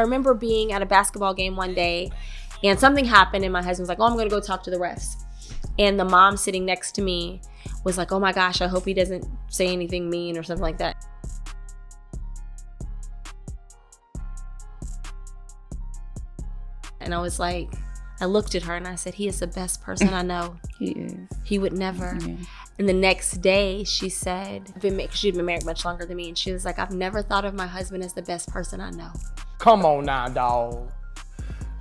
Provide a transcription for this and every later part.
I remember being at a basketball game one day and something happened and my husband was like, oh, I'm gonna go talk to the refs. And the mom sitting next to me was like, oh my gosh, I hope he doesn't say anything mean or something like that. And I was like, I looked at her and I said, he is the best person I know. He is. He would never. Yeah. And the next day she said, she'd been married much longer than me. And she was like, I've never thought of my husband as the best person I know. Come on now, dog.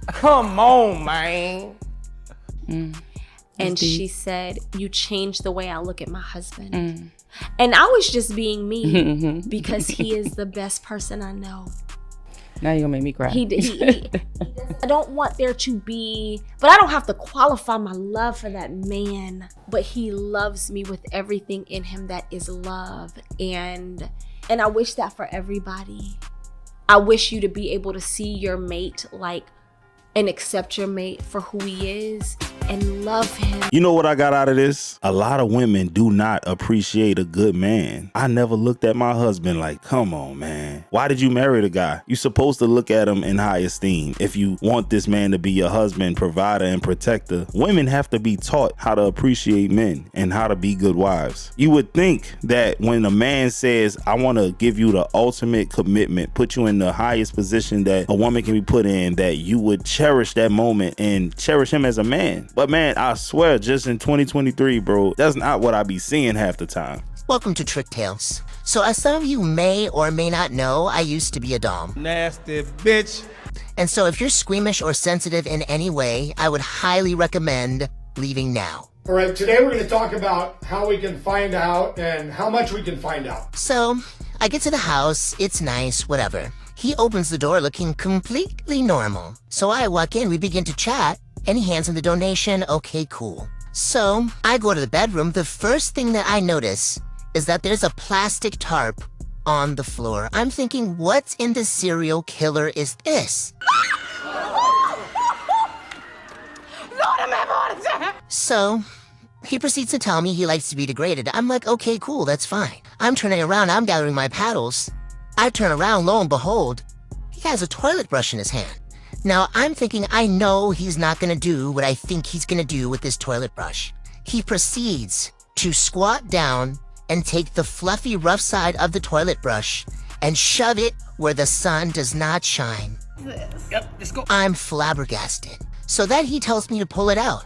Come on, man. And she said, you changed the way I look at my husband. And I was just being me because he is the best person I know. Now you're gonna make me cry. I don't want there to be, but I don't have to qualify my love for that man. But he loves me with everything in him that is love. And I wish that for everybody. I wish you to be able to see your mate and accept your mate for who he is and love him. You know what I got out of this? A lot of women do not appreciate a good man. I never looked at my husband like, come on, man. Why did you marry the guy? You're supposed to look at him in high esteem. If you want this man to be your husband, provider, and protector, women have to be taught how to appreciate men and how to be good wives. You would think that when a man says, I want to give you the ultimate commitment, put you in the highest position that a woman can be put in, that you would cherish that moment and cherish him as a man. But man, I swear, just in 2023, bro, that's not what I be seeing half the time. Welcome to Trick Tales. So as some of you may or may not know, I used to be a dom. Nasty bitch. And so if you're squeamish or sensitive in any way, I would highly recommend leaving now. All right, today we're going to talk about how we can find out and how much we can find out. So I get to the house, it's nice, whatever. He opens the door looking completely normal. So I walk in, we begin to chat, and he hands him the donation. Okay, cool. So I go to the bedroom. The first thing that I notice is that there's a plastic tarp on the floor. I'm thinking, what in the serial killer is this? So he proceeds to tell me he likes to be degraded. I'm like, okay, cool, that's fine. I'm turning around, I'm gathering my paddles. I turn around, lo and behold, he has a toilet brush in his hand. Now, I'm thinking, I know he's not gonna do what I think he's gonna do with this toilet brush. He proceeds to squat down and take the fluffy rough side of the toilet brush and shove it where the sun does not shine. Yep, let's go. I'm flabbergasted. So then he tells me to pull it out.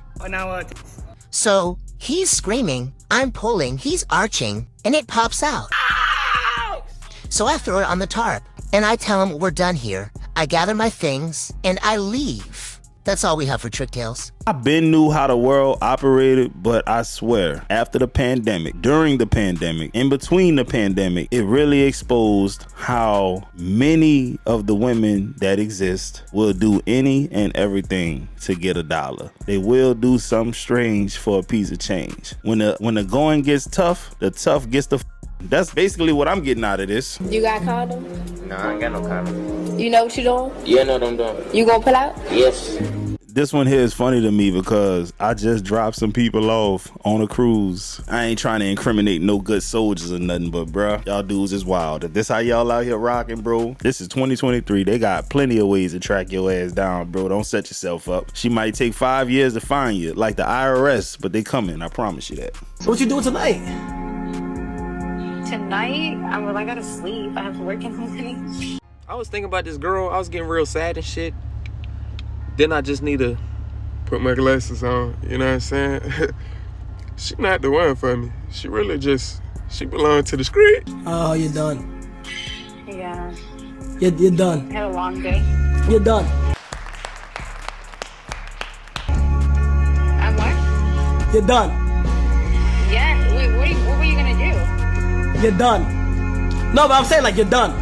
So he's screaming, I'm pulling, he's arching, and it pops out. So I throw it on the tarp, and I tell him we're done here. I gather my things, and I leave. That's all we have for Trick Tales. I been knew how the world operated, but I swear, after the pandemic, during the pandemic, in between the pandemic, it really exposed how many of the women that exist will do any and everything to get $1. They will do something strange for a piece of change. When the going gets tough, the tough gets the That's basically what I'm getting out of this. You got condoms? No, I ain't got no condoms. You know what you doing? Yeah, I know what I'm doing. You gonna pull out? Yes. This one here is funny to me because I just dropped some people off on a cruise. I ain't trying to incriminate no good soldiers or nothing, but bruh, y'all dudes is wild. If this how y'all out here rocking, bro, this is 2023. They got plenty of ways to track your ass down, bro. Don't set yourself up. She might take 5 years to find you, like the IRS, but they coming. I promise you that. So what you doing tonight? Tonight, I gotta sleep. I have to work in the morning. I was thinking about this girl. I was getting real sad and shit. Then I just need to put my glasses on, you know what I'm saying? She not the one for me. She really just, she belongs to the street. Oh, you're done. Yeah. You're done. I had a long day. You're done. I'm what? You're done. Yeah, wait, what were you gonna do? You're done. No, but I'm saying like you're done.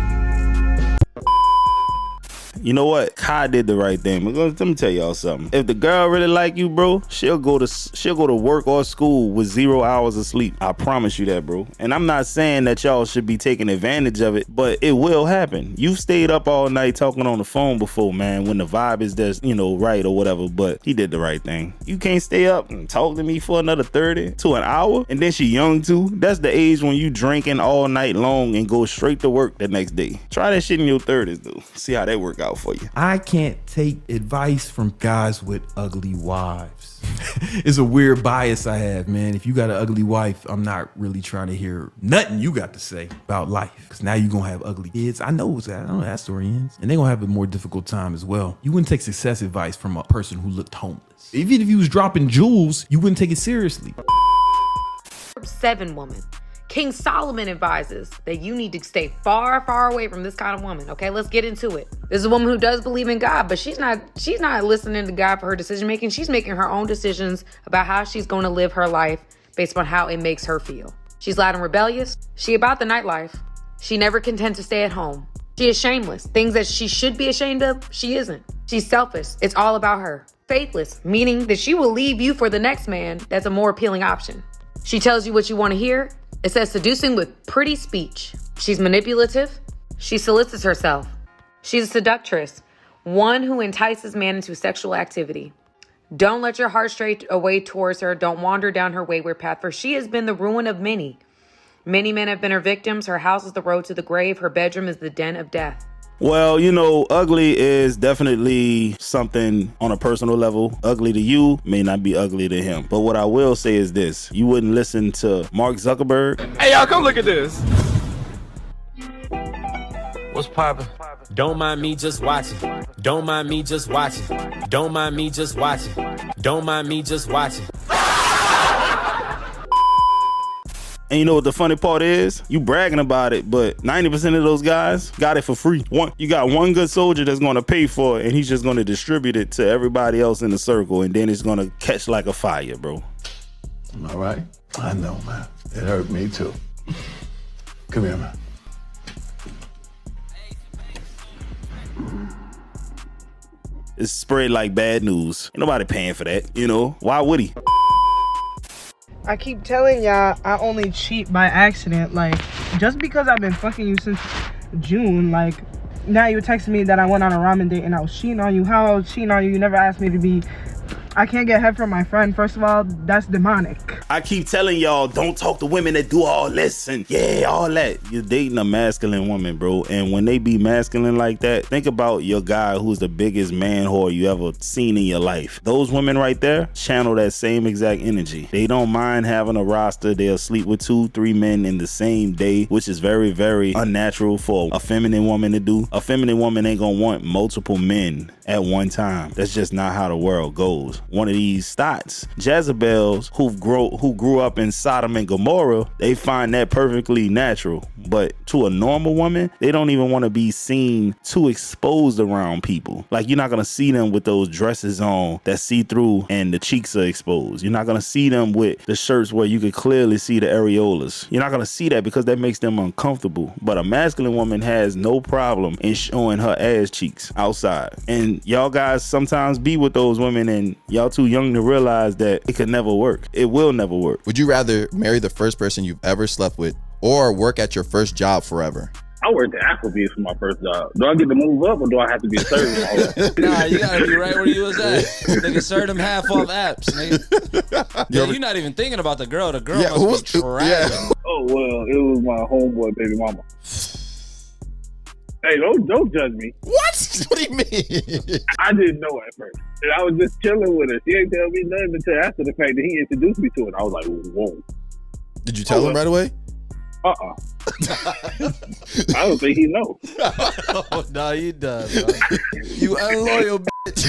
You know what? Kai did the right thing. But let me tell y'all something. If the girl really like you, bro, she'll go to work or school with 0 hours of sleep. I promise you that, bro. And I'm not saying that y'all should be taking advantage of it, but it will happen. You've stayed up all night talking on the phone before, man, when the vibe is just, right or whatever, but he did the right thing. You can't stay up and talk to me for another 30 to an hour, and then she young too. That's the age when you drinking all night long and go straight to work the next day. Try that shit in your 30s, dude. See how that work out. out for you. I can't take advice from guys with ugly wives. It's a weird bias I have, man. If you got an ugly wife, I'm not really trying to hear nothing you got to say about life. Because now you're going to have ugly kids. I know how that story ends. And they're going to have a more difficult time as well. You wouldn't take success advice from a person who looked homeless. Even if you was dropping jewels, you wouldn't take it seriously. 7 woman. King Solomon advises that you need to stay far, far away from this kind of woman. Okay, let's get into it. This is a woman who does believe in God, but she's not listening to God for her decision making. She's making her own decisions about how she's going to live her life based on how it makes her feel. She's loud and rebellious. She about the nightlife. She never content to stay at home. She is shameless. Things that she should be ashamed of, she isn't. She's selfish. It's all about her. Faithless, meaning that she will leave you for the next man that's a more appealing option. She tells you what you want to hear. It says seducing with pretty speech. She's manipulative. She solicits herself. She's a seductress, one who entices man into sexual activity. Don't let your heart stray away towards her. Don't wander down her wayward path, for she has been the ruin of many. Many men have been her victims. Her house is the road to the grave. Her bedroom is the den of death. Well, ugly is definitely something on a personal level. Ugly to you may not be ugly to him. But what I will say is this. You wouldn't listen to Mark Zuckerberg. Hey, y'all, come look at this. What's poppin'? Don't mind me just watching. Don't mind me just watching. Don't mind me just watching. Don't mind me just watching. And you know what the funny part is? You bragging about it, but 90% of those guys got it for free. You got one good soldier that's going to pay for it, and he's just going to distribute it to everybody else in the circle, and then it's going to catch like a fire, bro. All right? I know, man. It hurt me too. Come here, man. It's spread like bad news. Ain't nobody paying for that, Why would he? I keep telling y'all I only cheat by accident. Like, just because I've been fucking you since June, like, now you're texting me that I went on a ramen date and I was cheating on you. How I was cheating on you? You never asked me to be... I can't get head from my friend. First of all, that's demonic. I keep telling y'all, don't talk to women that do all this and all that. You're dating a masculine woman, bro. And when they be masculine like that, think about your guy who's the biggest man whore you ever seen in your life. Those women right there channel that same exact energy. They don't mind having a roster. They'll sleep with 2-3 men in the same day, which is very, very unnatural for a feminine woman to do. A feminine woman ain't gonna want multiple men at one time. That's just not how the world goes. One of these thoughts, Jezebels who grew up in Sodom and Gomorrah, they find that perfectly natural. But to a normal woman, they don't even want to be seen too exposed around people. Like, you're not going to see them with those dresses on that see through and the cheeks are exposed. You're not going to see them with the shirts where you could clearly see the areolas. You're not going to see that because that makes them uncomfortable. But a masculine woman has no problem in showing her ass cheeks outside. And y'all guys sometimes be with those women and y'all too young to realize that it could never work. It will never work. Would you rather marry the first person you've ever slept with or work at your first job forever? I worked at Applebee's for my first job. Do I get to move up or do I have to be a server? Nah, you gotta be right where you was at. Nigga, serve them half off apps, nigga. Yeah, you're not even thinking about the girl. The girl must be trash. Yeah. Oh, well, it was my homeboy baby mama. Hey, don't judge me. What? What do you mean? I didn't know at first. And I was just chilling with her. She ain't tell me nothing until after the fact that he introduced me to it. I was like, whoa. Did you tell him right away? I don't think he knows. Oh, no, you done, bro. You unloyal bitch.